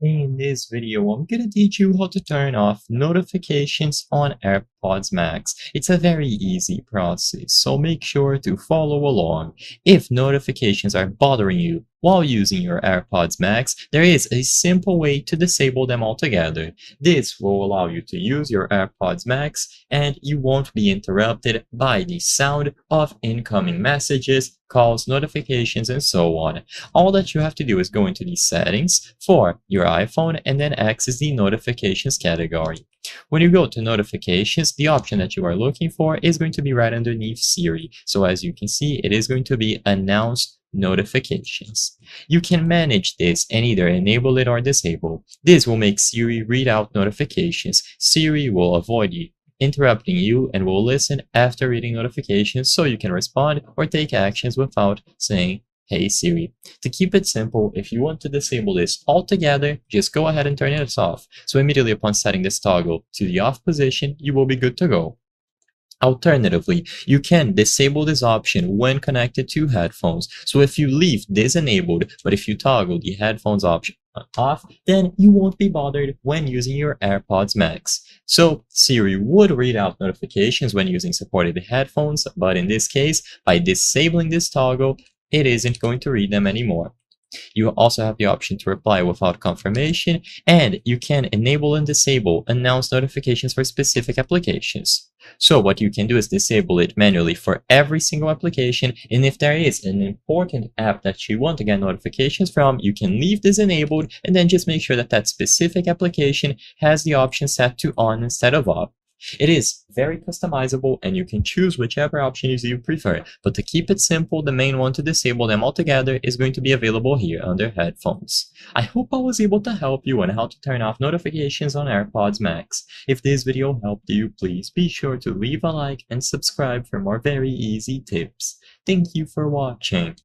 In this video, I'm gonna teach you how to turn off notifications on AirPods Max. It's a very easy process, so make sure to follow along. If notifications are bothering you while using your AirPods Max, there is a simple way to disable them altogether. This will allow you to use your AirPods Max and you won't be interrupted by the sound of incoming messages, calls, notifications, and so on. All that you have to do is go into the settings for your iPhone and then access the notifications category. When you go to notifications, the option that you are looking for is going to be right underneath Siri. So as you can see, it is going to be announced notifications. You can manage this and either enable it or disable. This will make Siri read out notifications. Siri will avoid you interrupting you and will listen after reading notifications so you can respond or take actions without saying, "Hey Siri." To keep it simple, if you want to disable this altogether, just go ahead and turn it off. So immediately upon setting this toggle to the off position, you will be good to go. Alternatively, you can disable this option when connected to headphones. So if you leave this enabled, but if you toggle the headphones option off, then you won't be bothered when using your AirPods Max. So Siri would read out notifications when using supported headphones, but in this case, by disabling this toggle, it isn't going to read them anymore. You also have the option to reply without confirmation, and you can enable and disable announced notifications for specific applications. So what you can do is disable it manually for every single application, and if there is an important app that you want to get notifications from, you can leave this enabled and then just make sure that that specific application has the option set to on instead of off. It is very customizable and you can choose whichever option you prefer, but to keep it simple, the main one to disable them altogether is going to be available here under headphones. I hope I was able to help you on how to turn off notifications on AirPods Max. If this video helped you, please be sure to leave a like and subscribe for more very easy tips. Thank you for watching.